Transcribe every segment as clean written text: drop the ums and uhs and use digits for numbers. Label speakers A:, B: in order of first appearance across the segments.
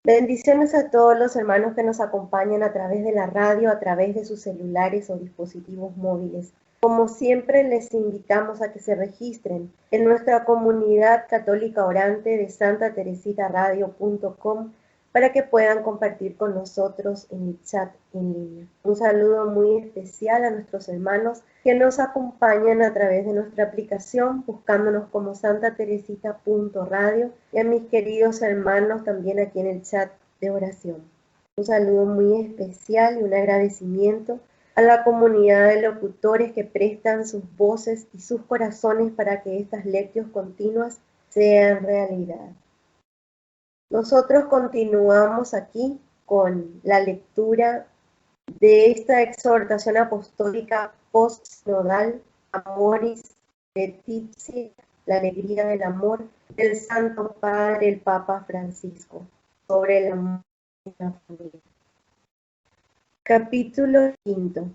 A: Bendiciones a todos los hermanos que nos acompañan a través de la radio, a través de sus celulares o dispositivos móviles. Como siempre, les invitamos a que se registren en nuestra comunidad católica orante de santateresitaradio.com para que puedan compartir con nosotros en el chat en línea. Un saludo muy especial a nuestros hermanos que nos acompañan a través de nuestra aplicación, buscándonos como santateresita.radio, y a mis queridos hermanos también aquí en el chat de oración. Un saludo muy especial y un agradecimiento a la comunidad de locutores que prestan sus voces y sus corazones para que estas lecciones continuas sean realidad. Nosotros continuamos aquí con la lectura de esta exhortación apostólica post-sinodal, Amoris Laetitia, la alegría del amor, del Santo Padre, el Papa Francisco, sobre el amor en la familia. Capítulo 5.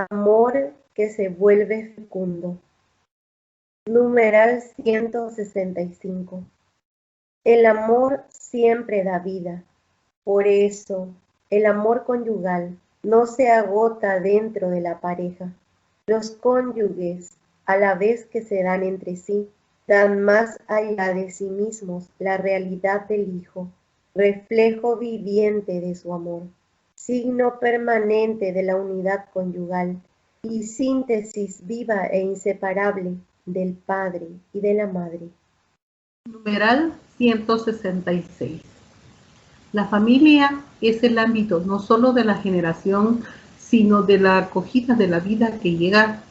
A: Amor que se vuelve fecundo. Numeral 165. El amor siempre da vida. Por eso, el amor conyugal no se agota dentro de la pareja. Los cónyuges, a la vez que se dan entre sí, dan más allá de sí mismos la realidad del Hijo, reflejo viviente de su amor, signo permanente de la unidad conyugal y síntesis viva e inseparable del Padre y de la Madre.
B: Numeral 166. La familia es el ámbito no solo de la generación, sino de la acogida de la vida que llega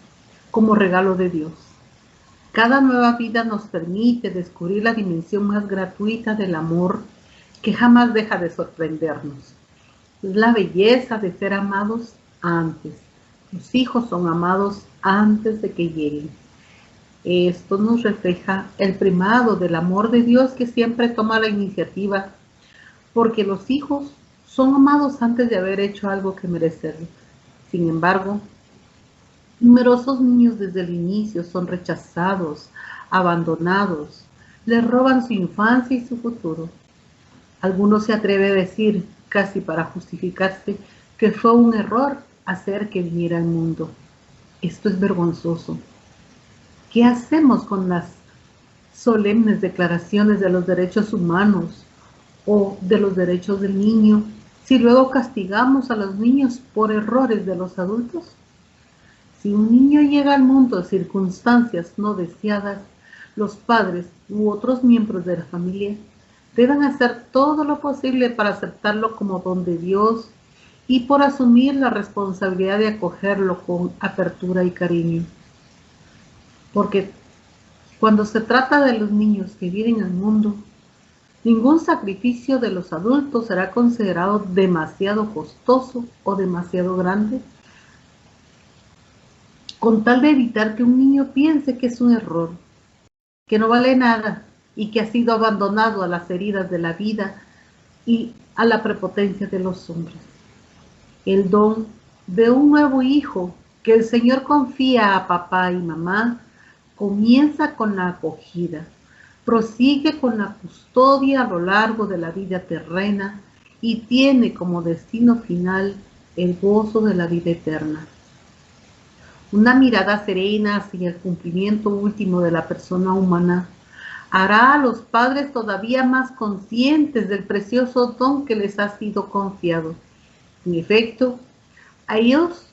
B: como regalo de Dios. Cada nueva vida nos permite descubrir la dimensión más gratuita del amor que jamás deja de sorprendernos. Es la belleza de ser amados antes. Los hijos son amados antes de que lleguen. Esto nos refleja el primado del amor de Dios que siempre toma la iniciativa, porque los hijos son amados antes de haber hecho algo que merecerlo. Sin embargo, numerosos niños desde el inicio son rechazados, abandonados, les roban su infancia y su futuro. Algunos se atreven a decir, casi para justificarse, que fue un error hacer que viniera al mundo. Esto es vergonzoso. ¿Qué hacemos con las solemnes declaraciones de los derechos humanos o de los derechos del niño si luego castigamos a los niños por errores de los adultos? Si un niño llega al mundo en circunstancias no deseadas, los padres u otros miembros de la familia deben hacer todo lo posible para aceptarlo como don de Dios y por asumir la responsabilidad de acogerlo con apertura y cariño. Porque cuando se trata de los niños que vienen al mundo, ningún sacrificio de los adultos será considerado demasiado costoso o demasiado grande, con tal de evitar que un niño piense que es un error, que no vale nada y que ha sido abandonado a las heridas de la vida y a la prepotencia de los hombres. El don de un nuevo hijo que el Señor confía a papá y mamá comienza con la acogida, prosigue con la custodia a lo largo de la vida terrena y tiene como destino final el gozo de la vida eterna. Una mirada serena hacia el cumplimiento último de la persona humana hará a los padres todavía más conscientes del precioso don que les ha sido confiado. En efecto, a ellos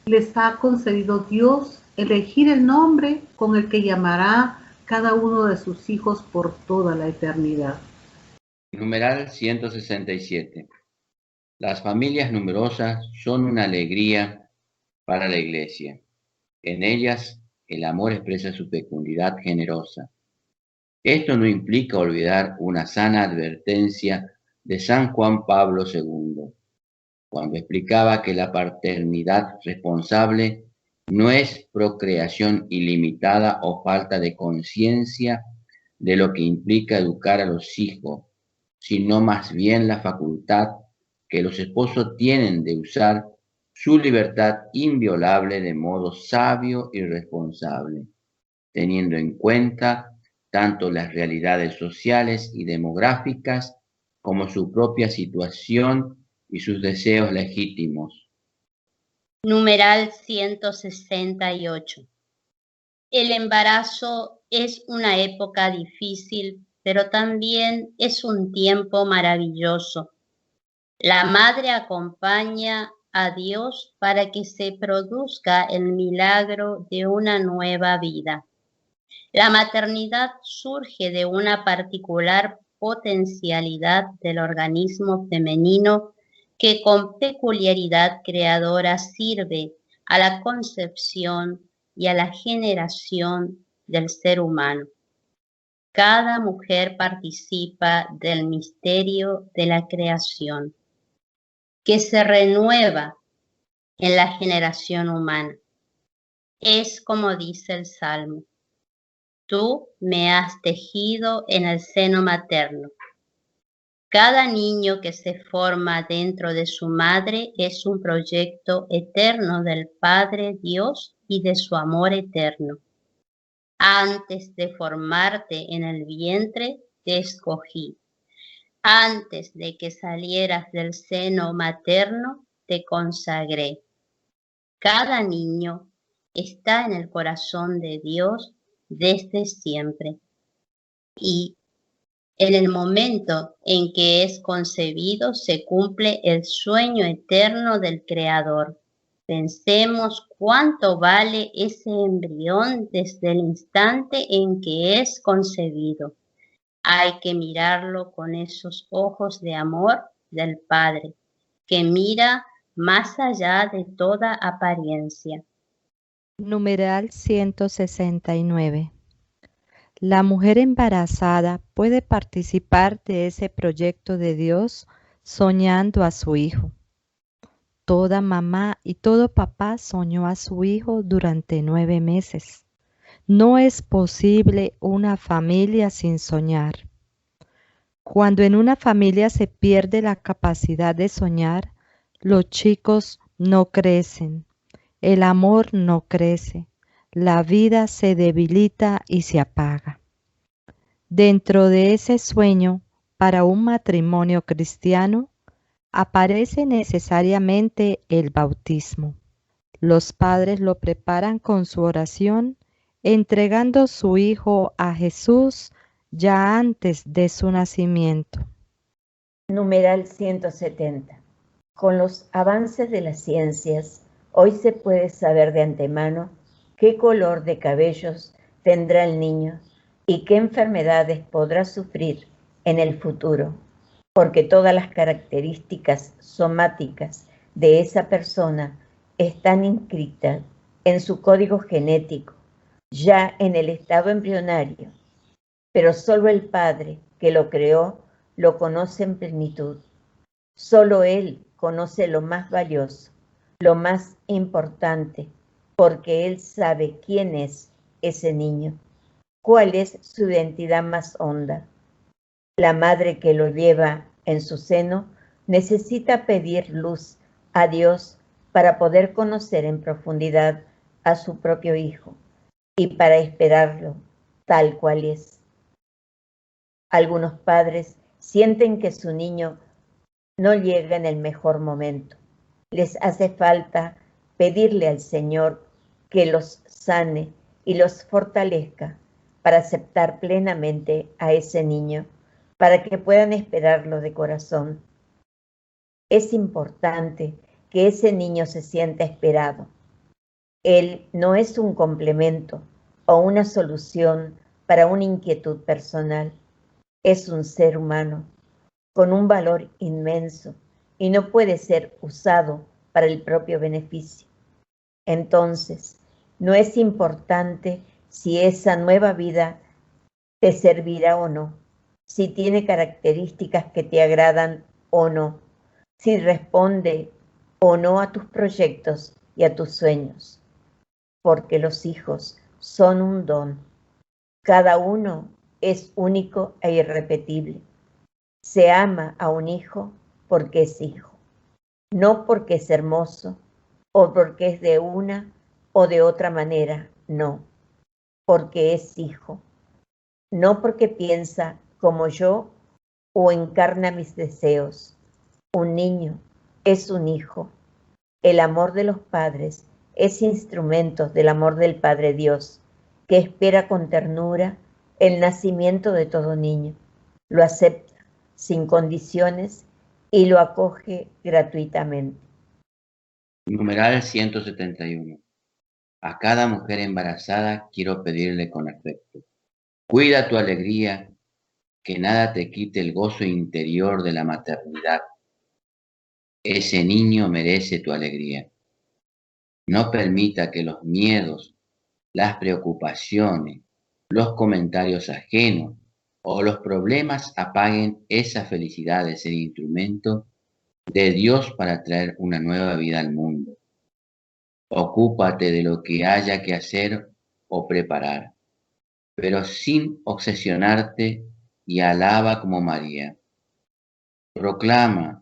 B: les ha concedido Dios elegir el nombre con el que llamará cada uno de sus hijos por toda la eternidad.
C: Numeral 167. Las familias numerosas son una alegría para la Iglesia. En ellas el amor expresa su fecundidad generosa. Esto no implica olvidar una sana advertencia de San Juan Pablo II, cuando explicaba que la paternidad responsable no es procreación ilimitada o falta de conciencia de lo que implica educar a los hijos, sino más bien la facultad que los esposos tienen de usar su libertad inviolable de modo sabio y responsable, teniendo en cuenta tanto las realidades sociales y demográficas como su propia situación y sus deseos legítimos.
D: Numeral 168. El embarazo es una época difícil, pero también es un tiempo maravilloso. La madre acompaña a Dios para que se produzca el milagro de una nueva vida. La maternidad surge de una particular potencialidad del organismo femenino que con peculiaridad creadora sirve a la concepción y a la generación del ser humano. Cada mujer participa del misterio de la creación, que se renueva en la generación humana. Es como dice el Salmo: tú me has tejido en el seno materno. Cada niño que se forma dentro de su madre es un proyecto eterno del Padre Dios y de su amor eterno. Antes de formarte en el vientre, te escogí. Antes de que salieras del seno materno, te consagré. Cada niño está en el corazón de Dios desde siempre. Y en el momento en que es concebido se cumple el sueño eterno del Creador. Pensemos cuánto vale ese embrión desde el instante en que es concebido. Hay que mirarlo con esos ojos de amor del Padre, que mira más allá de toda apariencia.
E: Numeral 169. La mujer embarazada puede participar de ese proyecto de Dios soñando a su hijo. Toda mamá y todo papá soñó a su hijo durante 9 meses. No es posible una familia sin soñar. Cuando en una familia se pierde la capacidad de soñar, los chicos no crecen, el amor no crece, la vida se debilita y se apaga. Dentro de ese sueño, para un matrimonio cristiano, aparece necesariamente el bautismo. Los padres lo preparan con su oración, entregando su hijo a Jesús ya antes de su nacimiento.
F: Numeral 170. Con los avances de las ciencias, hoy se puede saber de antemano qué color de cabellos tendrá el niño y qué enfermedades podrá sufrir en el futuro, porque todas las características somáticas de esa persona están inscritas en su código genético, ya en el estado embrionario, pero solo el Padre que lo creó lo conoce en plenitud. Solo Él conoce lo más valioso, lo más importante, porque Él sabe quién es ese niño, cuál es su identidad más honda. La madre que lo lleva en su seno necesita pedir luz a Dios para poder conocer en profundidad a su propio hijo y para esperarlo tal cual es. Algunos padres sienten que su niño no llega en el mejor momento. Les hace falta pedirle al Señor que los sane y los fortalezca para aceptar plenamente a ese niño, para que puedan esperarlo de corazón. Es importante que ese niño se sienta esperado. Él no es un complemento o una solución para una inquietud personal. Es un ser humano con un valor inmenso y no puede ser usado para el propio beneficio. Entonces, no es importante si esa nueva vida te servirá o no, si tiene características que te agradan o no, si responde o no a tus proyectos y a tus sueños, porque los hijos son un don. Cada uno es único e irrepetible. Se ama a un hijo porque es hijo, no porque es hermoso o porque es de una o de otra manera, no, porque es hijo, no porque piensa como yo o encarna mis deseos. Un niño es un hijo. El amor de los padres es instrumento del amor del Padre Dios, que espera con ternura el nacimiento de todo niño. Lo acepta sin condiciones y lo acoge gratuitamente.
C: Numeral 171. A cada mujer embarazada quiero pedirle con afecto: cuida tu alegría, que nada te quite el gozo interior de la maternidad. Ese niño merece tu alegría. No permita que los miedos, las preocupaciones, los comentarios ajenos o los problemas apaguen esa felicidad de ser instrumento de Dios para traer una nueva vida al mundo. Ocúpate de lo que haya que hacer o preparar, pero sin obsesionarte, y alaba como María. Proclama: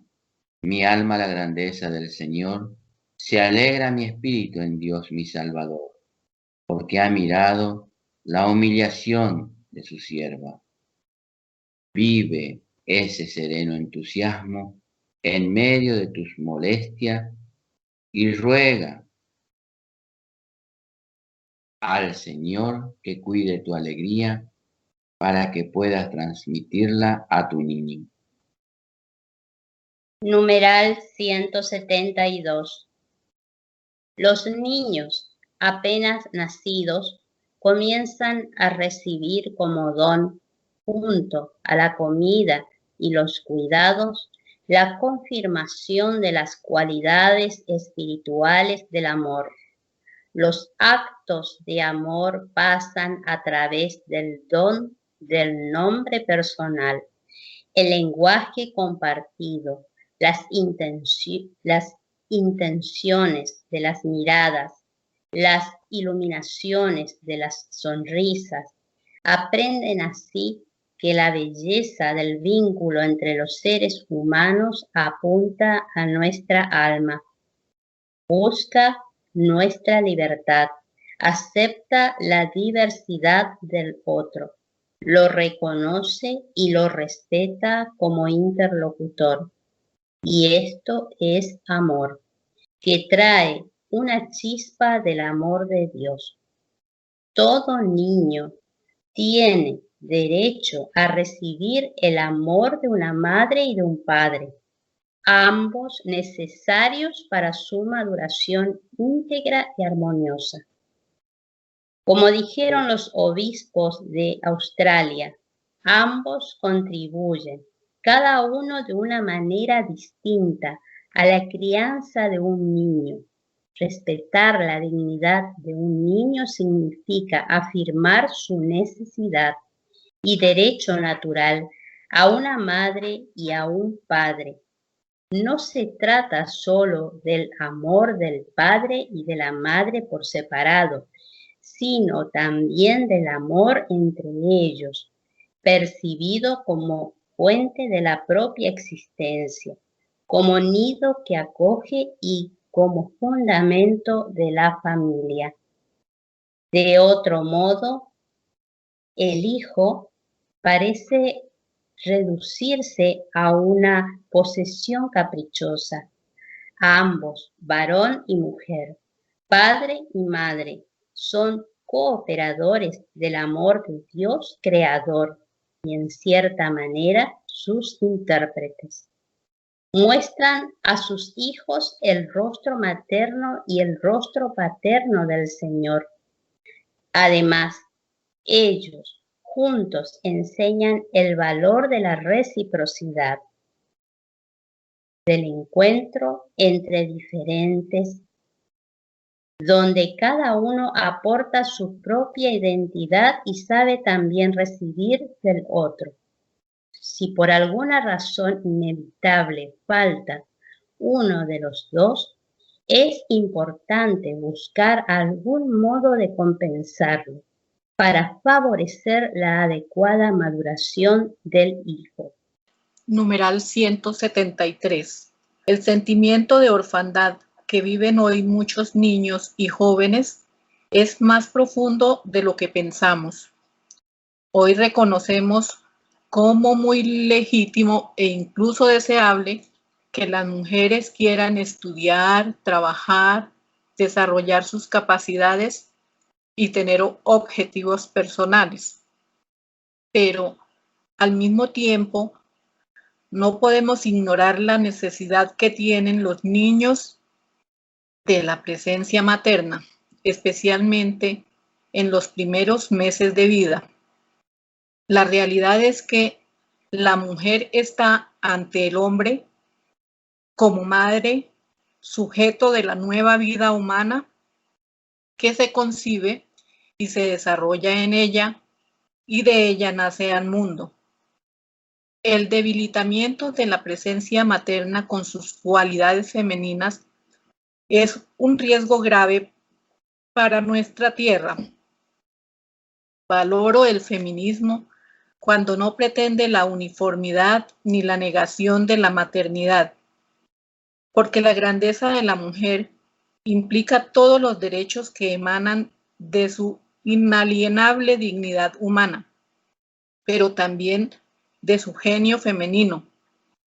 C: mi alma la grandeza del Señor, se alegra mi espíritu en Dios mi Salvador, porque ha mirado la humillación de su sierva. Vive ese sereno entusiasmo en medio de tus molestias y ruega al Señor que cuide tu alegría para que puedas transmitirla a tu niño.
D: Numeral 172. Los niños apenas nacidos comienzan a recibir como don, junto a la comida y los cuidados, la confirmación de las cualidades espirituales del amor. Los actos de amor pasan a través del don del nombre personal, el lenguaje compartido, las intenciones de las miradas, las iluminaciones de las sonrisas. Aprenden así que la belleza del vínculo entre los seres humanos apunta a nuestra alma, busca nuestra libertad, acepta la diversidad del otro, lo reconoce y lo respeta como interlocutor. Y esto es amor, que trae una chispa del amor de Dios. Todo niño tiene derecho a recibir el amor de una madre y de un padre, ambos necesarios para su maduración íntegra y armoniosa. Como dijeron los obispos de Australia, ambos contribuyen, cada uno de una manera distinta, a la crianza de un niño. Respetar la dignidad de un niño significa afirmar su necesidad y derecho natural a una madre y a un padre. No se trata solo del amor del padre y de la madre por separado, sino también del amor entre ellos, percibido como fuente de la propia existencia, como nido que acoge y como fundamento de la familia. De otro modo, el hijo parece reducirse a una posesión caprichosa. Ambos, varón y mujer, padre y madre, son cooperadores del amor de Dios creador y en cierta manera sus intérpretes. Muestran a sus hijos el rostro materno y el rostro paterno del Señor. Además, ellos juntos enseñan el valor de la reciprocidad, del encuentro entre diferentes, donde cada uno aporta su propia identidad y sabe también recibir del otro. Si por alguna razón inevitable falta uno de los dos, es importante buscar algún modo de compensarlo para favorecer la adecuada maduración del hijo.
B: Numeral 173. El sentimiento de orfandad que viven hoy muchos niños y jóvenes es más profundo de lo que pensamos. Hoy reconocemos como muy legítimo e incluso deseable que las mujeres quieran estudiar, trabajar, desarrollar sus capacidades y tener objetivos personales. Pero al mismo tiempo, no podemos ignorar la necesidad que tienen los niños de la presencia materna, especialmente en los primeros meses de vida. La realidad es que la mujer está ante el hombre como madre, sujeto de la nueva vida humana que se concibe y se desarrolla en ella, y de ella nace al mundo. El debilitamiento de la presencia materna con sus cualidades femeninas es un riesgo grave para nuestra tierra. Valoro el feminismo cuando no pretende la uniformidad ni la negación de la maternidad, porque la grandeza de la mujer implica todos los derechos que emanan de su inalienable dignidad humana, pero también de su genio femenino,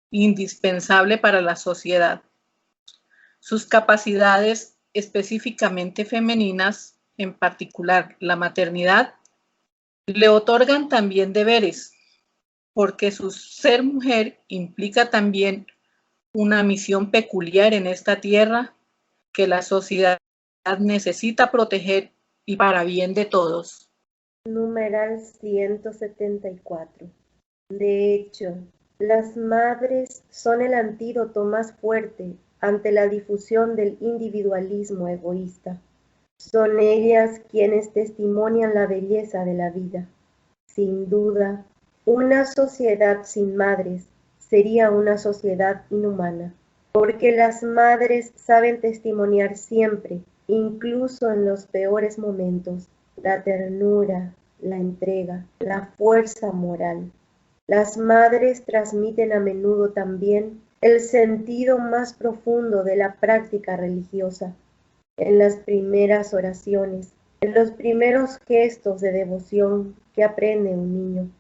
B: indispensable para la sociedad. Sus capacidades específicamente femeninas, en particular la maternidad, le otorgan también deberes, porque su ser mujer implica también una misión peculiar en esta tierra que la sociedad necesita proteger y para bien de todos.
A: Numeral 174. De hecho, las madres son el antídoto más fuerte ante la difusión del individualismo egoísta. Son ellas quienes testimonian la belleza de la vida. Sin duda, una sociedad sin madres sería una sociedad inhumana, porque las madres saben testimoniar siempre, incluso en los peores momentos, la ternura, la entrega, la fuerza moral. Las madres transmiten a menudo también el sentido más profundo de la práctica religiosa. En las primeras oraciones, en los primeros gestos de devoción que aprende un niño.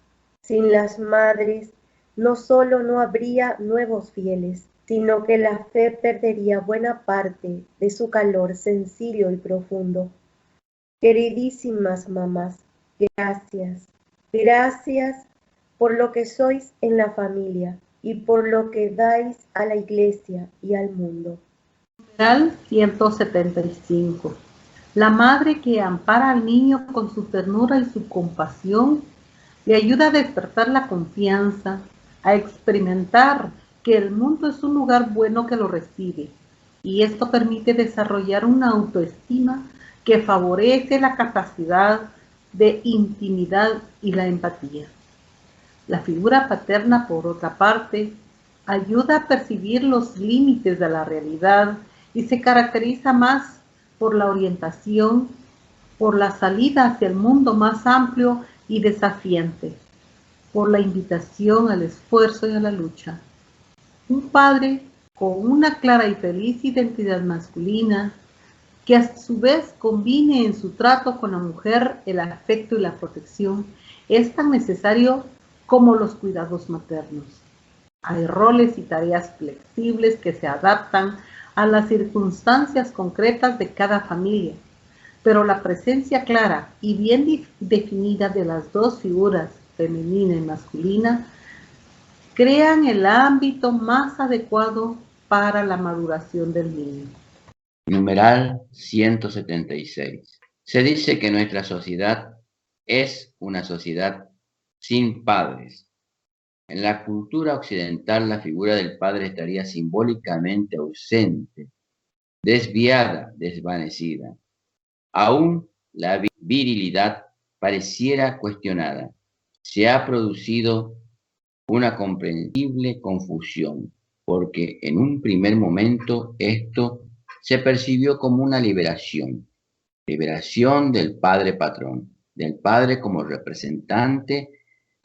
A: Sin las madres, no solo no habría nuevos fieles, sino que la fe perdería buena parte de su calor sencillo y profundo. Queridísimas mamás, gracias. Gracias por lo que sois en la familia y por lo que dais a la iglesia y al mundo.
B: Numeral 175. La madre que ampara al niño con su ternura y su compasión le ayuda a despertar la confianza, a experimentar que el mundo es un lugar bueno que lo recibe, y esto permite desarrollar una autoestima que favorece la capacidad de intimidad y la empatía. La figura paterna, por otra parte, ayuda a percibir los límites de la realidad y se caracteriza más por la orientación, por la salida hacia el mundo más amplio y desafiante, por la invitación al esfuerzo y a la lucha. Un padre con una clara y feliz identidad masculina, que a su vez combine en su trato con la mujer el afecto y la protección, es tan necesario como los cuidados maternos. Hay roles y tareas flexibles que se adaptan a las circunstancias concretas de cada familia, pero la presencia clara y bien definida de las dos figuras, femenina y masculina, crean el ámbito más adecuado para la maduración del niño.
C: Numeral 176. Se dice que nuestra sociedad es una sociedad sin padres. En la cultura occidental, la figura del padre estaría simbólicamente ausente, desviada, desvanecida. Aún la virilidad pareciera cuestionada. Se ha producido una comprensible confusión, porque en un primer momento esto se percibió como una liberación del padre patrón, del padre como representante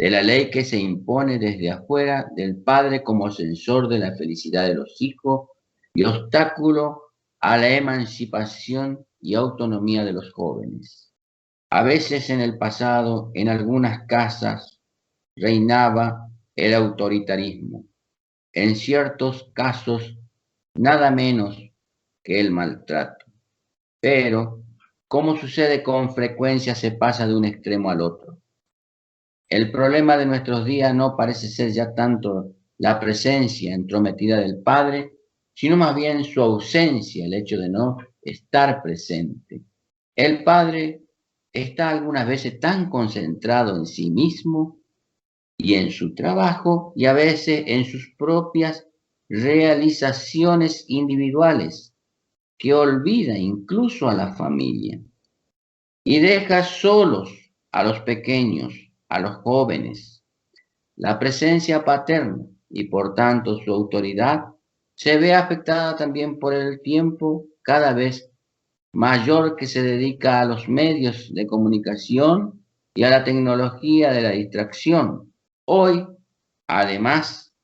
C: de la ley que se impone desde afuera, del padre como censor de la felicidad de los hijos y obstáculo a la emancipación y autonomía de los jóvenes. A veces en el pasado, en algunas casas, reinaba el autoritarismo. En ciertos casos, nada menos que el maltrato. Pero, como sucede con frecuencia, se pasa de un extremo al otro. El problema de nuestros días no parece ser ya tanto la presencia entrometida del padre, sino más bien su ausencia, el hecho de no estar presente. El padre está algunas veces tan concentrado en sí mismo y en su trabajo y a veces en sus propias realizaciones individuales, que olvida incluso a la familia y deja solos a los pequeños, a los jóvenes. La presencia paterna y por tanto su autoridad se ve afectada también por el tiempo cada vez mayor que se dedica a los medios de comunicación y a la tecnología de la distracción. Hoy, además,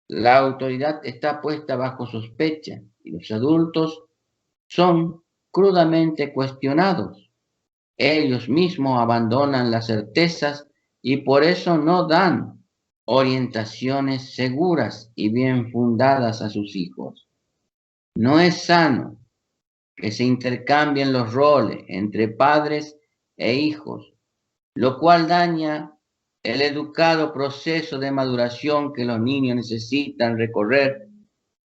C: la autoridad está puesta bajo sospecha y los adultos son crudamente cuestionados. Ellos mismos abandonan las certezas y por eso no dan orientaciones seguras y bien fundadas a sus hijos. No es sano que se intercambien los roles entre padres e hijos, lo cual daña el educado proceso de maduración que los niños necesitan recorrer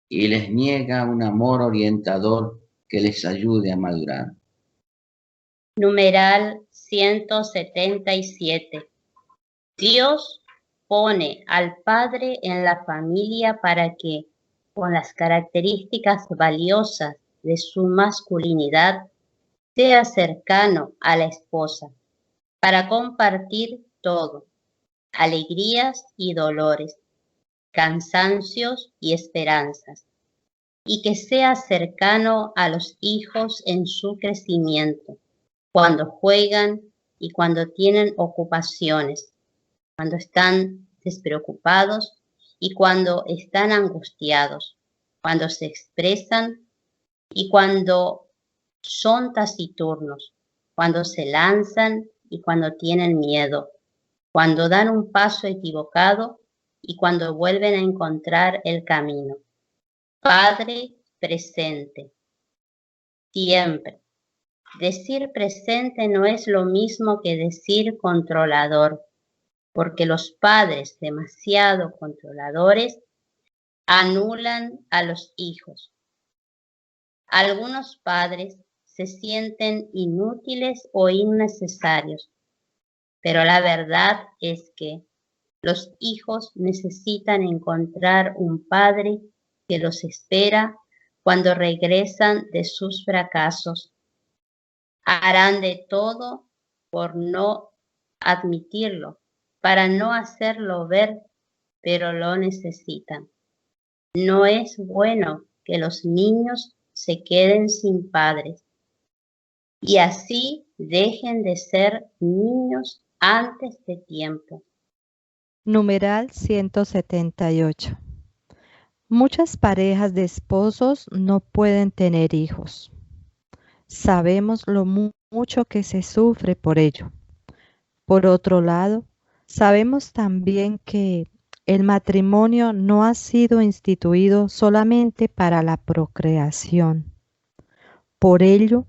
C: y les niega un amor orientador que les ayude a madurar.
D: Numeral 177. Dios pone al padre en la familia para que, con las características valiosas de su masculinidad, sea cercano a la esposa, para compartir todo, alegrías y dolores, cansancios y esperanzas, y que sea cercano a los hijos en su crecimiento, cuando juegan y cuando tienen ocupaciones, cuando están despreocupados y cuando están angustiados, cuando se expresan y cuando son taciturnos, cuando se lanzan y cuando tienen miedo, cuando dan un paso equivocado y cuando vuelven a encontrar el camino. Padre presente, siempre. Decir presente no es lo mismo que decir controlador, porque los padres demasiado controladores anulan a los hijos. Algunos padres se sienten inútiles o innecesarios, pero la verdad es que los hijos necesitan encontrar un padre que los espera cuando regresan de sus fracasos. Harán de todo por no admitirlo, para no hacerlo ver, pero lo necesitan. No es bueno que los niños se queden sin padres y así dejen de ser niños antes de tiempo.
E: Numeral 178. Muchas parejas de esposos no pueden tener hijos. Sabemos lo mucho que se sufre por ello. Por otro lado, sabemos también que el matrimonio no ha sido instituido solamente para la procreación. Por ello,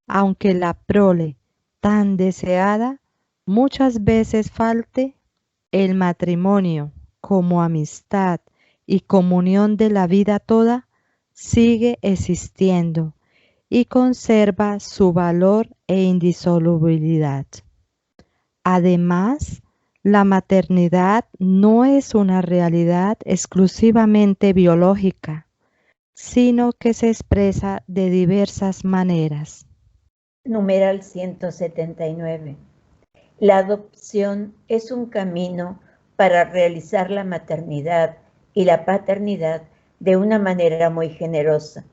E: aunque la prole tan deseada muchas veces falte, el matrimonio como amistad y comunión de la vida toda sigue existiendo y conserva su valor e indisolubilidad. Además, la maternidad no es una realidad exclusivamente biológica, sino que se expresa de diversas maneras.
F: Numeral 179. La adopción es un camino para realizar la maternidad y la paternidad de una manera muy generosa.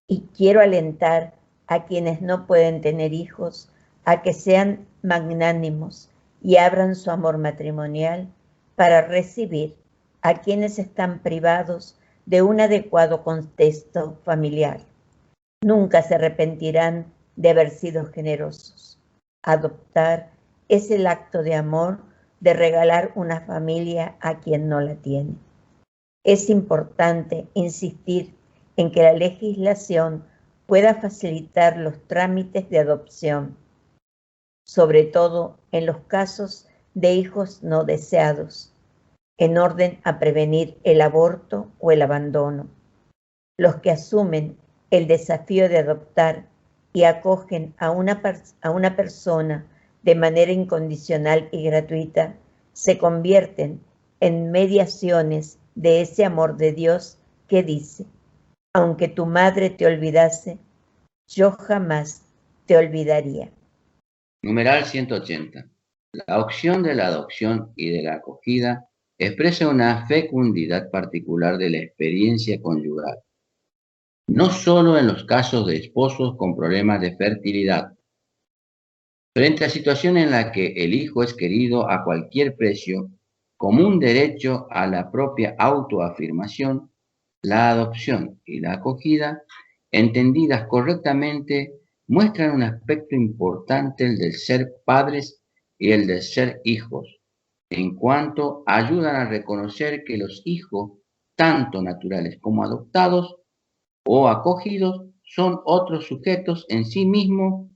F: Y quiero alentar a quienes no pueden tener hijos a que sean magnánimos y abran su amor matrimonial para recibir a quienes están privados de un adecuado contexto familiar. Nunca se arrepentirán de haber sido generosos. Adoptar es el acto de amor de regalar una familia a quien no la tiene. Es importante insistir en que la legislación pueda facilitar los trámites de adopción, sobre todo en los casos de hijos no deseados, en orden a prevenir el aborto o el abandono. Los que asumen el desafío de adoptar y acogen a una persona de manera incondicional y gratuita se convierten en mediaciones de ese amor de Dios que dice: aunque tu madre te olvidase, yo jamás te olvidaría.
C: Numeral 180. La opción de la adopción y de la acogida expresa una fecundidad particular de la experiencia conyugal, no solo en los casos de esposos con problemas de fertilidad. Frente a situaciones en las que el hijo es querido a cualquier precio, como un derecho a la propia autoafirmación, la adopción y la acogida, entendidas correctamente, muestran un aspecto importante, el del ser padres y el del ser hijos, en cuanto ayudan a reconocer que los hijos, tanto naturales como adoptados o acogidos, son otros sujetos en sí mismos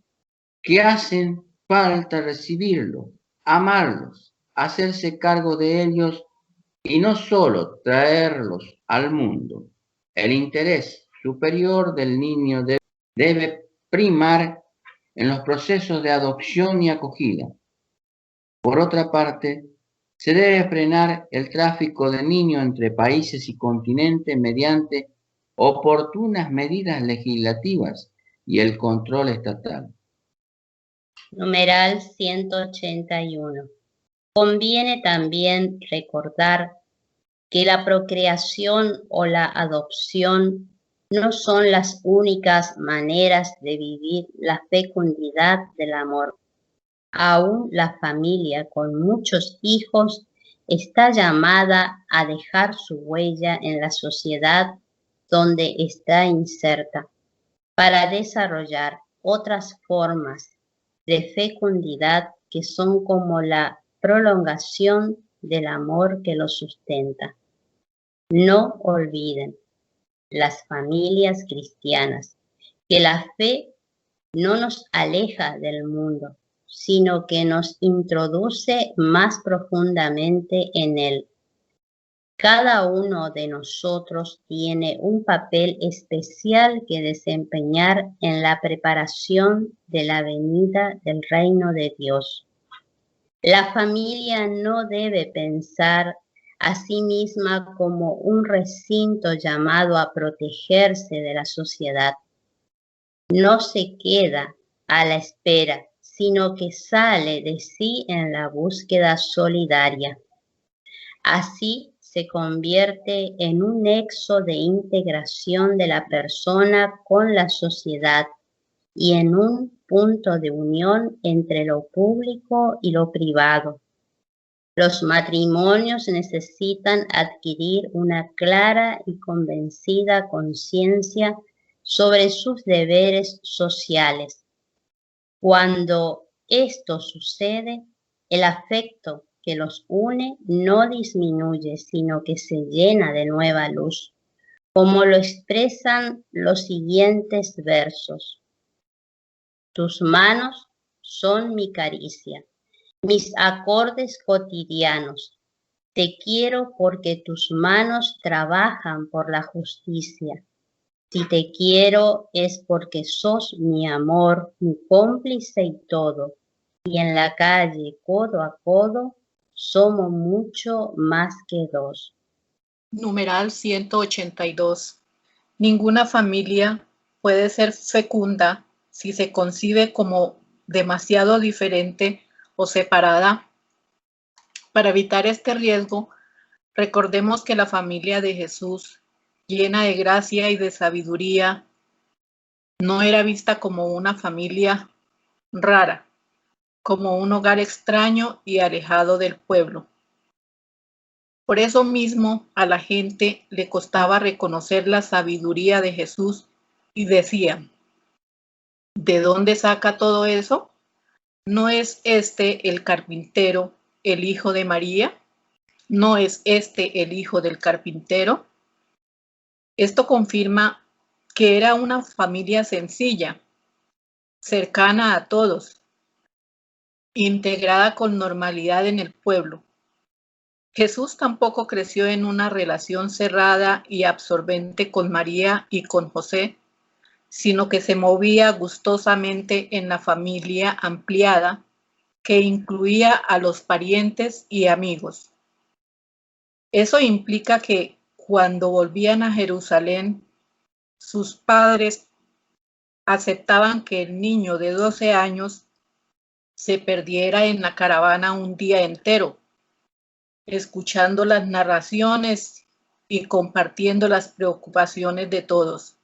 C: que hacen falta recibirlos, amarlos, hacerse cargo de ellos y no solo traerlos al mundo. El interés superior del niño debe primar en los procesos de adopción y acogida. Por otra parte, se debe frenar el tráfico de niños entre países y continentes mediante oportunas medidas legislativas y el control estatal.
D: Numeral 181. Conviene también recordar que la procreación o la adopción no son las únicas maneras de vivir la fecundidad del amor. Aún la familia con muchos hijos está llamada a dejar su huella en la sociedad donde está inserta, para desarrollar otras formas de fecundidad que son como la prolongación del amor que lo sustenta. No olviden, las familias cristianas, que la fe no nos aleja del mundo, sino que nos introduce más profundamente en él. Cada uno de nosotros tiene un papel especial que desempeñar en la preparación de la venida del reino de Dios. La familia no debe pensar a sí misma como un recinto llamado a protegerse de la sociedad. No se queda a la espera, sino que sale de sí en la búsqueda solidaria. Así se convierte en un nexo de integración de la persona con la sociedad y en un punto de unión entre lo público y lo privado. Los matrimonios necesitan adquirir una clara y convencida conciencia sobre sus deberes sociales. Cuando esto sucede, el afecto que los une no disminuye, sino que se llena de nueva luz, como lo expresan los siguientes versos. Tus manos son mi caricia, mis acordes cotidianos. Te quiero porque tus manos trabajan por la justicia. Si te quiero es porque sos mi amor, mi cómplice y todo. Y en la calle, codo a codo, somos mucho más que dos.
B: Numeral 182. Ninguna familia puede ser fecunda si se concibe como demasiado diferente o separada. Para evitar este riesgo, recordemos que la familia de Jesús, llena de gracia y de sabiduría, no era vista como una familia rara, como un hogar extraño y alejado del pueblo. Por eso mismo a la gente le costaba reconocer la sabiduría de Jesús y decían, ¿de dónde saca todo eso? ¿No es este el carpintero el hijo de María? ¿No es este el hijo del carpintero? Esto confirma que era una familia sencilla, cercana a todos, integrada con normalidad en el pueblo. Jesús tampoco creció en una relación cerrada y absorbente con María y con José, sino que se movía gustosamente en la familia ampliada que incluía a los parientes y amigos. Eso implica que cuando volvían a Jerusalén, sus padres aceptaban que el niño de 12 años se perdiera en la caravana un día entero, escuchando las narraciones y compartiendo las preocupaciones de todos.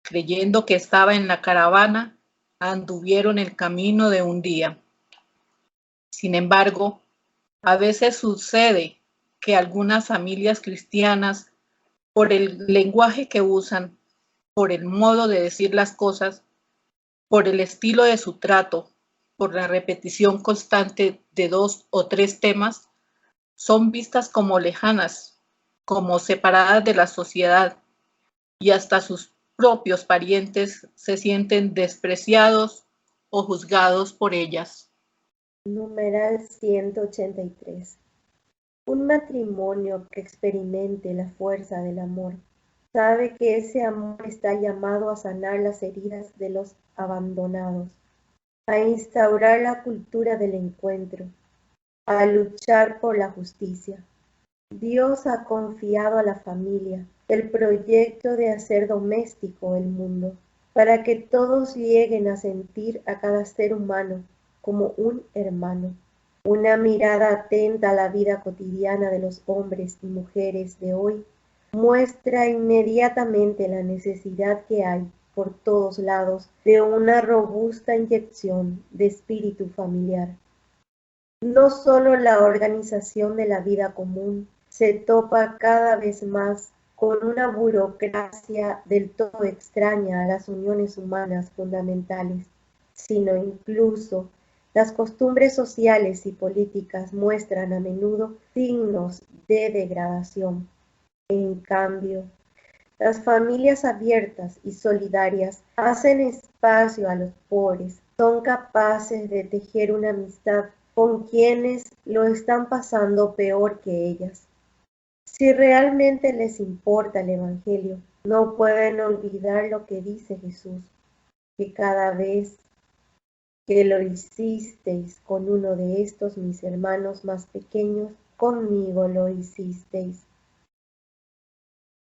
B: Creyendo que estaba en la caravana, anduvieron el camino de un día. Sin embargo, a veces sucede que algunas familias cristianas, por el lenguaje que usan, por el modo de decir las cosas, por el estilo de su trato, por la repetición constante de 2 o 3 temas, son vistas como lejanas, como separadas de la sociedad, y hasta sus propios parientes se sienten despreciados o juzgados por ellas.
A: Numeral 183. Un matrimonio que experimente la fuerza del amor sabe que ese amor está llamado a sanar las heridas de los abandonados, a instaurar la cultura del encuentro, a luchar por la justicia. Dios ha confiado a la familia el proyecto de hacer doméstico el mundo, para que todos lleguen a sentir a cada ser humano como un hermano. Una mirada atenta a la vida cotidiana de los hombres y mujeres de hoy muestra inmediatamente la necesidad que hay por todos lados de una robusta inyección de espíritu familiar. No solo la organización de la vida común se topa cada vez más con una burocracia del todo extraña a las uniones humanas fundamentales, sino incluso las costumbres sociales y políticas muestran a menudo signos de degradación. En cambio, las familias abiertas y solidarias hacen espacio a los pobres, son capaces de tejer una amistad con quienes lo están pasando peor que ellas. Si realmente les importa el Evangelio, no pueden olvidar lo que dice Jesús, que cada vez que lo hicisteis con uno de estos mis hermanos más pequeños, conmigo lo hicisteis.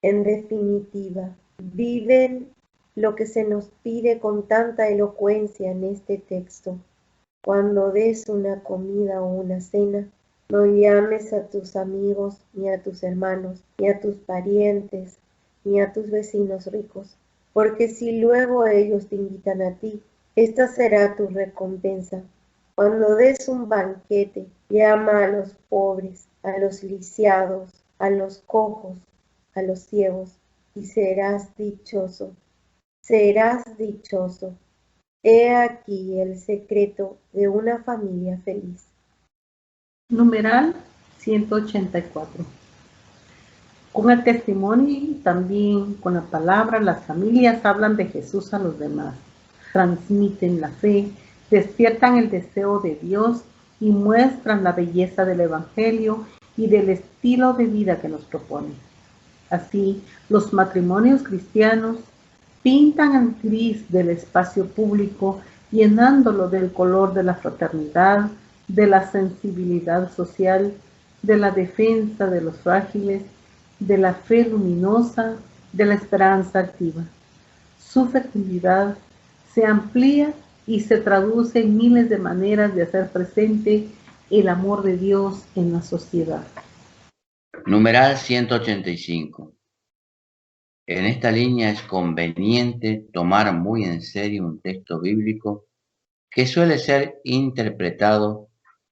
A: En definitiva, viven lo que se nos pide con tanta elocuencia en este texto. Cuando des una comida o una cena, no llames a tus amigos, ni a tus hermanos, ni a tus parientes, ni a tus vecinos ricos, porque si luego ellos te invitan a ti, esta será tu recompensa. Cuando des un banquete, llama a los pobres, a los lisiados, a los cojos, a los ciegos, y serás dichoso. Serás dichoso. He aquí el secreto de una familia feliz.
B: Numeral 184. Con el testimonio y también con la palabra, las familias hablan de Jesús a los demás, transmiten la fe, despiertan el deseo de Dios y muestran la belleza del Evangelio y del estilo de vida que nos propone. Así, los matrimonios cristianos pintan el gris del espacio público, llenándolo del color de la fraternidad, de la sensibilidad social, de la defensa de los frágiles, de la fe luminosa, de la esperanza activa. Su fecundidad se amplía y se traduce en miles de maneras de hacer presente el amor de Dios en la sociedad.
C: Numeral 185. En esta línea es conveniente tomar muy en serio un texto bíblico que suele ser interpretado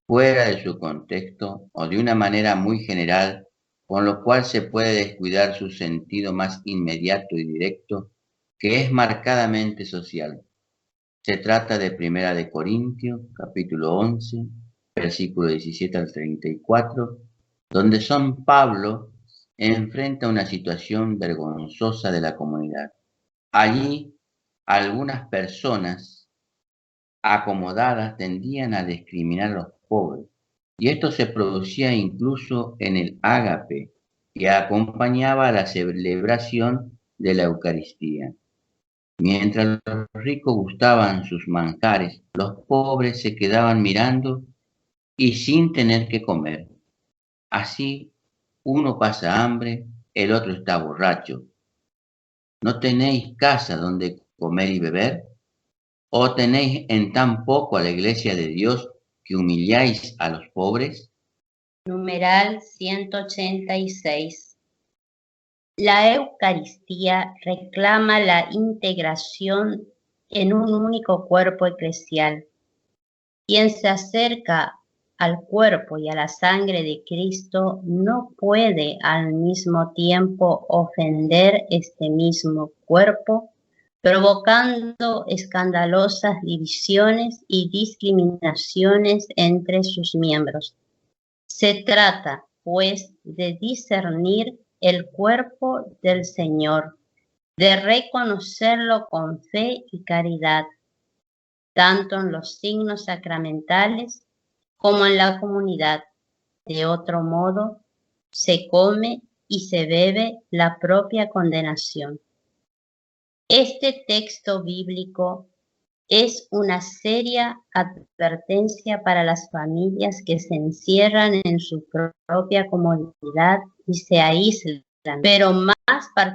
C: fuera de su contexto o de una manera muy general, con lo cual se puede descuidar su sentido más inmediato y directo, que es marcadamente social. Se trata de 1 Corintios, capítulo 11, versículo 17 al 34, donde San Pablo enfrenta una situación vergonzosa de la comunidad. Allí, algunas personas acomodadas tendían a discriminar a los pobres, y esto se producía incluso en el ágape, que acompañaba a la celebración de la Eucaristía. Mientras los ricos gustaban sus manjares, los pobres se quedaban mirando y sin tener que comer. Así, uno pasa hambre, el otro está borracho. ¿No tenéis casa donde comer y beber? ¿O tenéis en tan poco a la iglesia de Dios que humilláis a los pobres?
D: Numeral 186. La Eucaristía reclama la integración en un único cuerpo eclesial. Quien se acerca al cuerpo y a la sangre de Cristo no puede al mismo tiempo ofender este mismo cuerpo, provocando escandalosas divisiones y discriminaciones entre sus miembros. Se trata, pues, de discernir el cuerpo del Señor, de reconocerlo con fe y caridad, tanto en los signos sacramentales como en la comunidad. De otro modo, se come y se bebe la propia condenación. Este texto bíblico es una seria advertencia para las familias que se encierran en su propia comodidad y se aíslan, pero más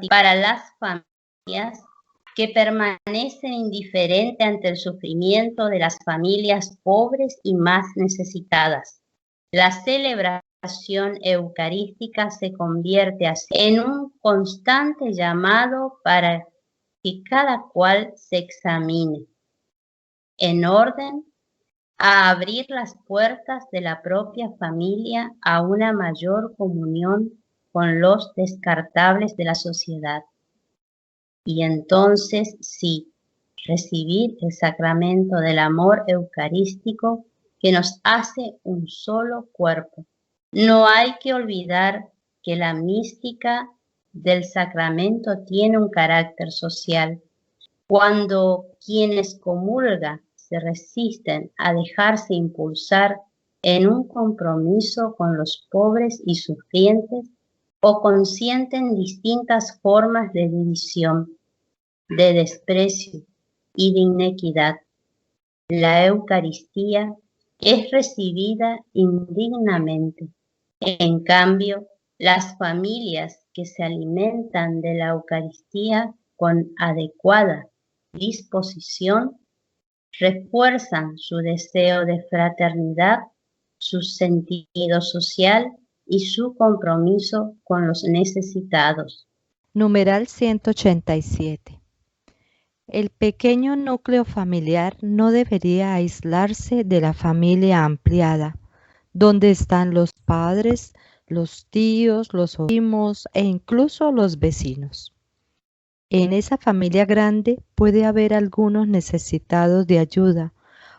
D: para las familias que permanecen indiferentes ante el sufrimiento de las familias pobres y más necesitadas. La celebración eucarística se convierte así en un constante llamado para que cada cual se examine, en orden a abrir las puertas de la propia familia a una mayor comunión con los descartables de la sociedad. Y entonces sí, recibir el sacramento del amor eucarístico que nos hace un solo cuerpo. No hay que olvidar que la mística del sacramento tiene un carácter social. Cuando quienes comulgan se resisten a dejarse impulsar en un compromiso con los pobres y sufrientes o consienten distintas formas de división, de desprecio y de inequidad, la Eucaristía es recibida indignamente. En cambio, las familias que se alimentan de la Eucaristía con adecuada disposición refuerzan su deseo de fraternidad, su sentido social y su compromiso con los necesitados.
E: Numeral 187. El pequeño núcleo familiar no debería aislarse de la familia ampliada, donde están los padres, los tíos, los primos e incluso los vecinos. En esa familia grande puede haber algunos necesitados de ayuda,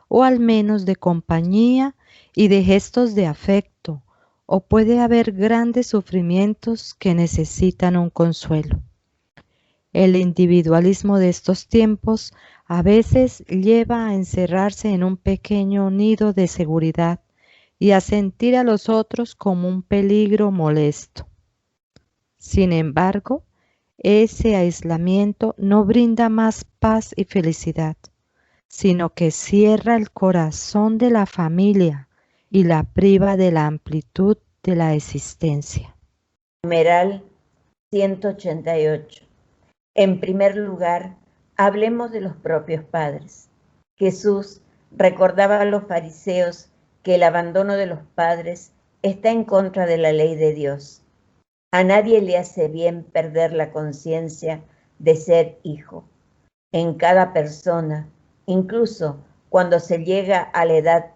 E: o al menos de compañía y de gestos de afecto, o puede haber grandes sufrimientos que necesitan un consuelo. El individualismo de estos tiempos a veces lleva a encerrarse en un pequeño nido de seguridad y a sentir a los otros como un peligro molesto. Sin embargo, ese aislamiento no brinda más paz y felicidad, sino que cierra el corazón de la familia y la priva de la amplitud de la existencia.
F: Numeral 188. En primer lugar, hablemos de los propios padres. Jesús recordaba a los fariseos que el abandono de los padres está en contra de la ley de Dios. A nadie le hace bien perder la conciencia de ser hijo. En cada persona, incluso cuando se llega a la edad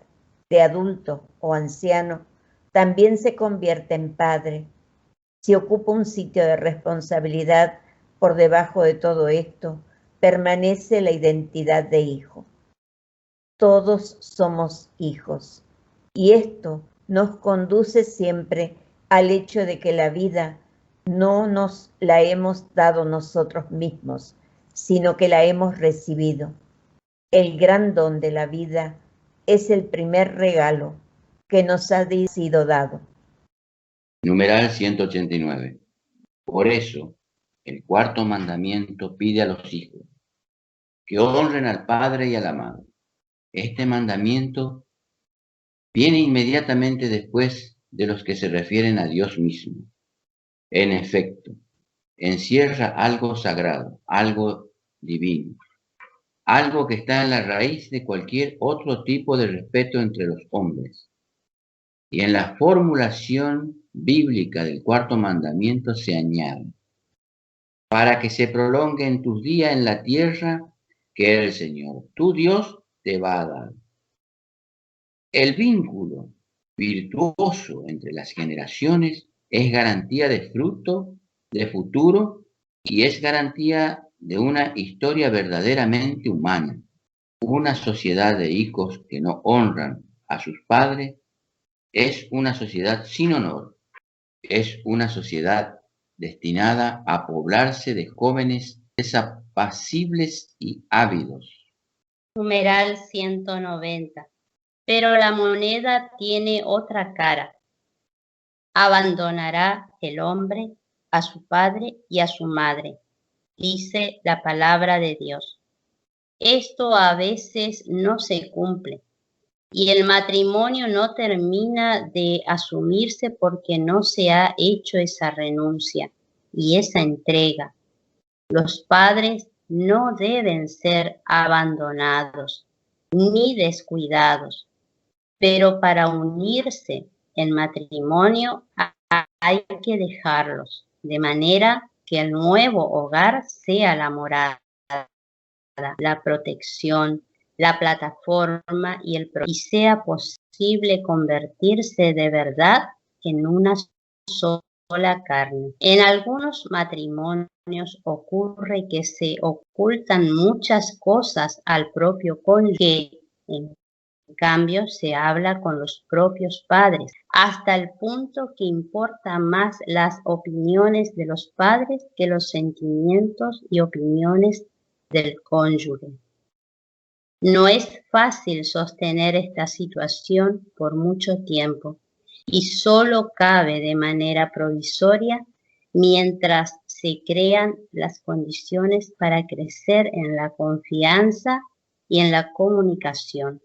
F: de adulto o anciano, también se convierte en padre. Si ocupa un sitio de responsabilidad por debajo de todo esto, permanece la identidad de hijo. Todos somos hijos. y esto nos conduce siempre al hecho de que la vida no nos la hemos dado nosotros mismos, sino que la hemos recibido. El gran don de la vida es el primer regalo que nos ha sido dado.
C: Numeral 189. Por eso, el cuarto mandamiento pide a los hijos que honren al padre y a la madre. Este mandamiento viene inmediatamente después de los que se refieren a Dios mismo. En efecto, encierra algo sagrado, algo divino, algo que está en la raíz de cualquier otro tipo de respeto entre los hombres. Y en la formulación bíblica del cuarto mandamiento se añade: para que se prolonguen tus días en la tierra que el Señor, tu Dios, te va a dar. El vínculo virtuoso entre las generaciones es garantía de fruto, de futuro, y es garantía de una historia verdaderamente humana. Una sociedad de hijos que no honran a sus padres es una sociedad sin honor, es una sociedad destinada a poblarse de jóvenes desapacibles y ávidos.
D: Numeral 190. Pero la moneda tiene otra cara. Abandonará el hombre a su padre y a su madre, dice la palabra de Dios. Esto a veces no se cumple y el matrimonio no termina de asumirse porque no se ha hecho esa renuncia y esa entrega. Los padres no deben ser abandonados ni descuidados, pero para unirse en matrimonio hay que dejarlos, de manera que el nuevo hogar sea la morada, la protección, la plataforma y sea posible convertirse de verdad en una sola carne. En algunos matrimonios ocurre que se ocultan muchas cosas al propio cónyuge, en cambio se habla con los propios padres, hasta el punto que importa más las opiniones de los padres que los sentimientos y opiniones del cónyuge. No es fácil sostener esta situación por mucho tiempo y solo cabe de manera provisoria mientras se crean las condiciones para crecer en la confianza y en la comunicación.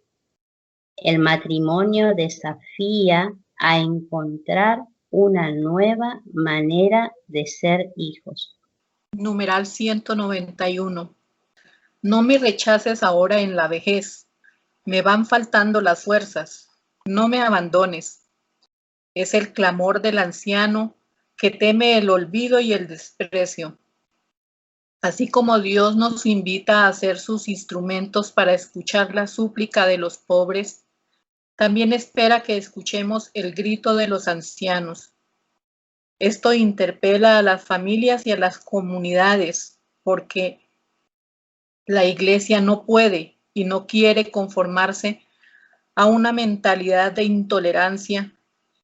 D: El matrimonio desafía a encontrar una nueva manera de ser hijos.
B: Numeral 191. No me rechaces ahora en la vejez. Me van faltando las fuerzas. No me abandones. Es el clamor del anciano que teme el olvido y el desprecio. Así como Dios nos invita a ser sus instrumentos para escuchar la súplica de los pobres, también espera que escuchemos el grito de los ancianos. Esto interpela a las familias y a las comunidades, porque la Iglesia no puede y no quiere conformarse a una mentalidad de intolerancia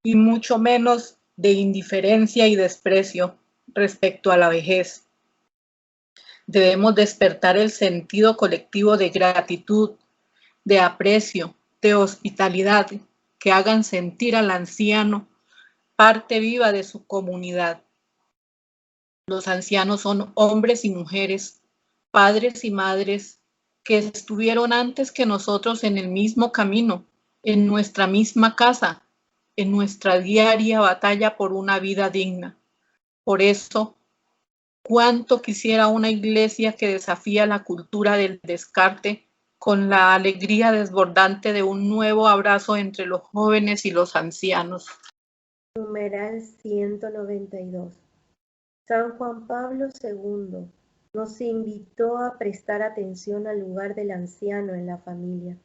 B: y mucho menos de indiferencia y desprecio respecto a la vejez. Debemos despertar el sentido colectivo de gratitud, de aprecio, de hospitalidad, que hagan sentir al anciano parte viva de su comunidad. Los ancianos son hombres y mujeres, padres y madres, que estuvieron antes que nosotros en el mismo camino, en nuestra misma casa, en nuestra diaria batalla por una vida digna. Por eso, cuánto quisiera una iglesia que desafía la cultura del descarte con la alegría desbordante de un nuevo abrazo entre los jóvenes y los ancianos.
A: Numeral 192. San Juan Pablo II nos invitó a prestar atención al lugar del anciano en la familia,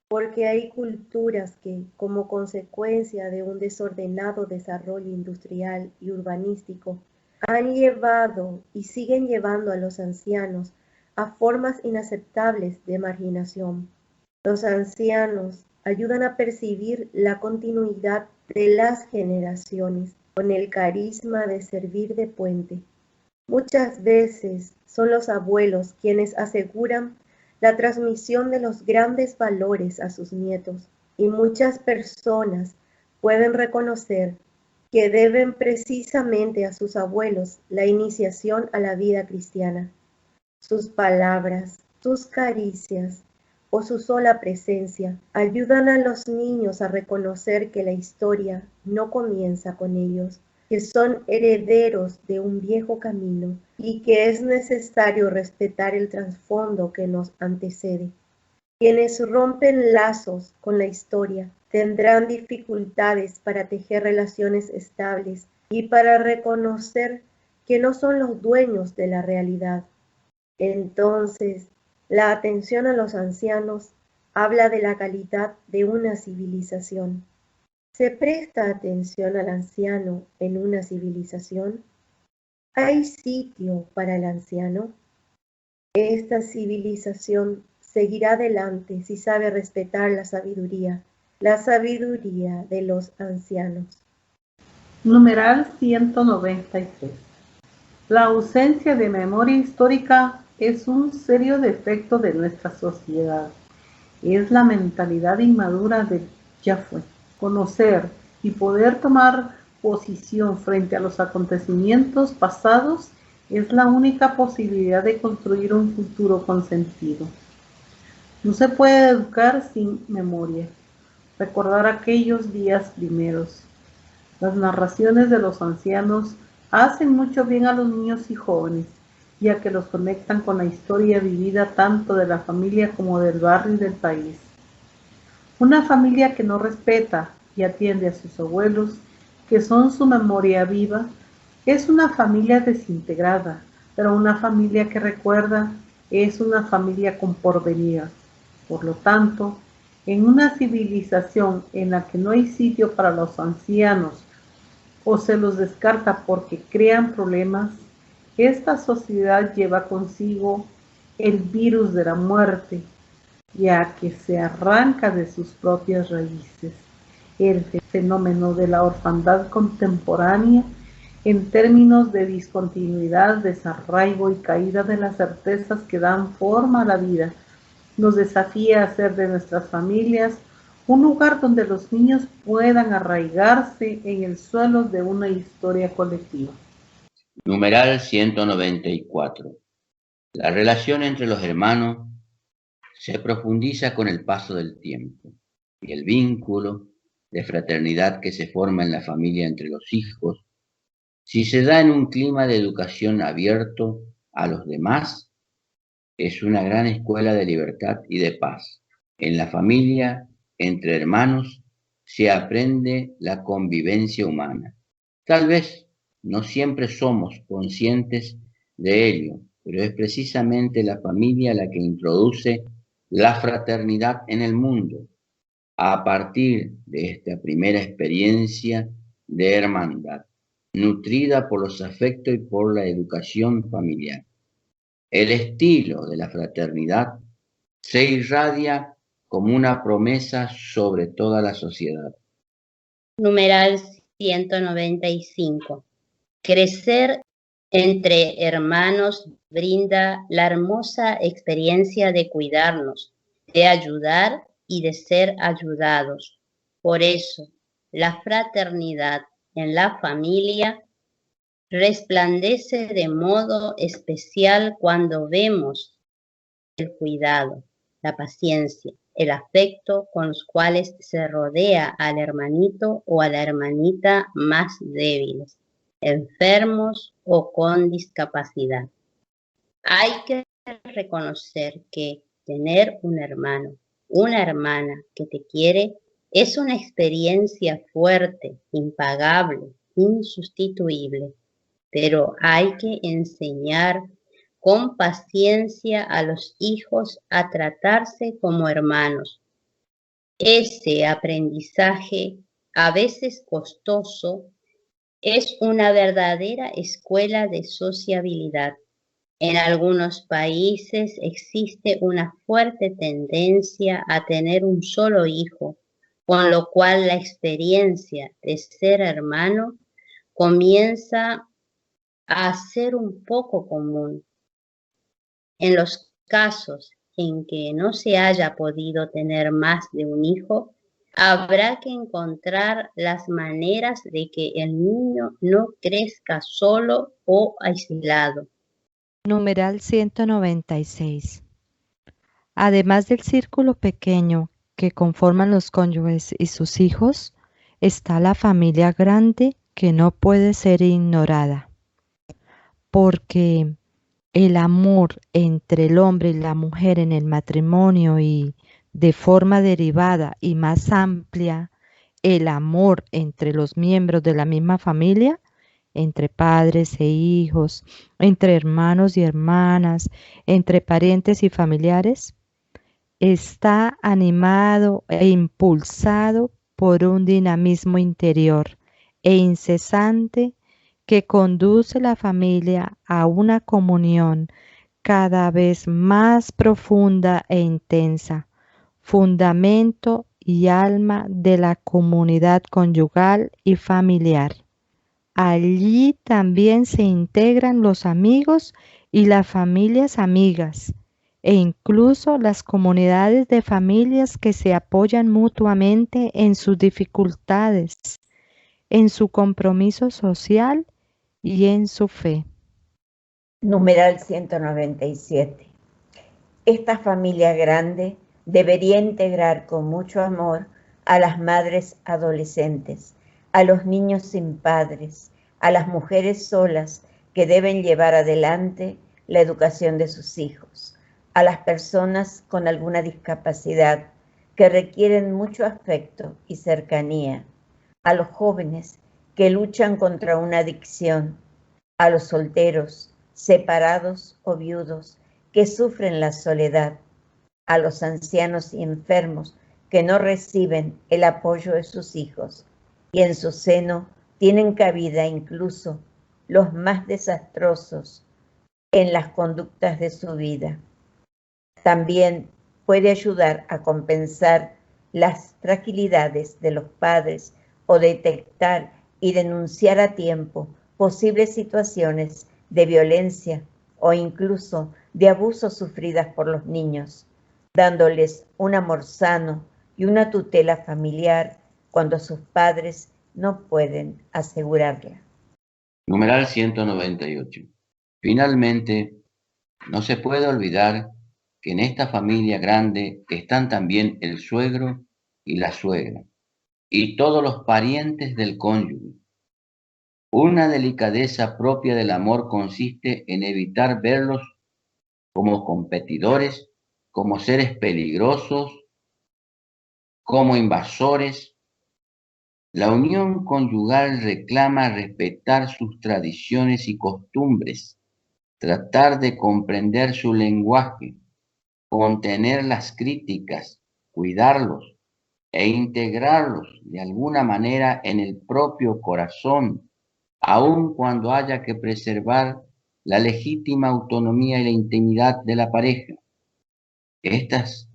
A: porque hay culturas que, como consecuencia de un desordenado desarrollo industrial y urbanístico, han llevado y siguen llevando a los ancianos a formas inaceptables de marginación. Los ancianos ayudan a percibir la continuidad de las generaciones con el carisma de servir de puente. Muchas veces son los abuelos quienes aseguran la transmisión de los grandes valores a sus nietos, y muchas personas pueden reconocer que deben precisamente a sus abuelos la iniciación a la vida cristiana. Sus palabras, sus caricias o su sola presencia ayudan a los niños a reconocer que la historia no comienza con ellos, que son herederos de un viejo camino y que es necesario respetar el trasfondo que nos antecede. Quienes rompen lazos con la historia tendrán dificultades para tejer relaciones estables y para reconocer que no son los dueños de la realidad. Entonces, la atención a los ancianos habla de la calidad de una civilización. ¿Se presta atención al anciano en una civilización? ¿Hay sitio para el anciano? Esta civilización seguirá adelante si sabe respetar la sabiduría de los ancianos.
B: Numeral 193. La ausencia de memoria histórica es un serio defecto de nuestra sociedad. Es la mentalidad inmadura del ya fue. Conocer y poder tomar posición frente a los acontecimientos pasados es la única posibilidad de construir un futuro con sentido. No se puede educar sin memoria, recordar aquellos días primeros. Las narraciones de los ancianos hacen mucho bien a los niños y jóvenes, ya que los conectan con la historia vivida tanto de la familia como del barrio y del país. Una familia que no respeta y atiende a sus abuelos, que son su memoria viva, es una familia desintegrada, pero una familia que recuerda es una familia con porvenir. Por lo tanto, en una civilización en la que no hay sitio para los ancianos o se los descarta porque crean problemas, esta sociedad lleva consigo el virus de la muerte, ya que se arranca de sus propias raíces. El fenómeno de la orfandad contemporánea, en términos de discontinuidad, desarraigo y caída de las certezas que dan forma a la vida, nos desafía a hacer de nuestras familias un lugar donde los niños puedan arraigarse en el suelo de una historia colectiva.
C: Numeral 194. La relación entre los hermanos se profundiza con el paso del tiempo y el vínculo de fraternidad que se forma en la familia entre los hijos, si se da en un clima de educación abierto a los demás, es una gran escuela de libertad y de paz. En la familia, entre hermanos, se aprende la convivencia humana. Tal vez no siempre somos conscientes de ello, pero es precisamente la familia la que introduce la fraternidad en el mundo, a partir de esta primera experiencia de hermandad, nutrida por los afectos y por la educación familiar. El estilo de la fraternidad se irradia como una promesa sobre toda la sociedad.
D: Numeral 195. Crecer entre hermanos brinda la hermosa experiencia de cuidarnos, de ayudar y de ser ayudados. Por eso, la fraternidad en la familia resplandece de modo especial cuando vemos el cuidado, la paciencia, el afecto con los cuales se rodea al hermanito o a la hermanita más débiles, enfermos o con discapacidad. Hay que reconocer que tener un hermano, una hermana que te quiere es una experiencia fuerte, impagable, insustituible, pero hay que enseñar con paciencia a los hijos a tratarse como hermanos. Ese aprendizaje, a veces costoso, es una verdadera escuela de sociabilidad. En algunos países existe una fuerte tendencia a tener un solo hijo, con lo cual la experiencia de ser hermano comienza a ser un poco común. En los casos en que no se haya podido tener más de un hijo, habrá que encontrar las maneras de que el niño no crezca solo o aislado.
E: Numeral 196. Además del círculo pequeño que conforman los cónyuges y sus hijos, está la familia grande que no puede ser ignorada, porque el amor entre el hombre y la mujer en el matrimonio y, de forma derivada y más amplia, el amor entre los miembros de la misma familia, entre padres e hijos, entre hermanos y hermanas, entre parientes y familiares, está animado e impulsado por un dinamismo interior e incesante que conduce la familia a una comunión cada vez más profunda e intensa, fundamento y alma de la comunidad conyugal y familiar. Allí también se integran los amigos y las familias amigas, e incluso las comunidades de familias que se apoyan mutuamente en sus dificultades, en su compromiso social y en su fe.
F: Numeral 197. Esta familia grande debería integrar con mucho amor a las madres adolescentes, a los niños sin padres, a las mujeres solas que deben llevar adelante la educación de sus hijos, a las personas con alguna discapacidad que requieren mucho afecto y cercanía, a los jóvenes que luchan contra una adicción, a los solteros, separados o viudos que sufren la soledad, a los ancianos y enfermos que no reciben el apoyo de sus hijos y en su seno tienen cabida incluso los más desastrosos en las conductas de su vida. También puede ayudar a compensar las fragilidades de los padres o detectar y denunciar a tiempo posibles situaciones de violencia o incluso de abusos sufridas por los niños, dándoles un amor sano y una tutela familiar cuando sus padres no pueden asegurarla.
C: Numeral 198. Finalmente, no se puede olvidar que en esta familia grande están también el suegro y la suegra, y todos los parientes del cónyuge. Una delicadeza propia del amor consiste en evitar verlos como competidores, como seres peligrosos, como invasores. La unión conyugal reclama respetar sus tradiciones y costumbres, tratar de comprender su lenguaje, contener las críticas, cuidarlos e integrarlos de alguna manera en el propio corazón, aun cuando haya que preservar la legítima autonomía y la intimidad de la pareja. Estas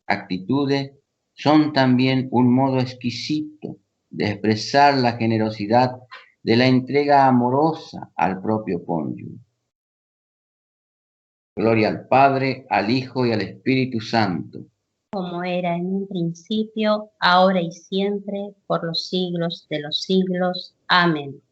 C: actitudes son también un modo exquisito de expresar la generosidad de la entrega amorosa al propio cónyuge. Gloria al Padre, al Hijo y al Espíritu Santo.
D: Como era en un principio, ahora y siempre, por los siglos de los siglos. Amén.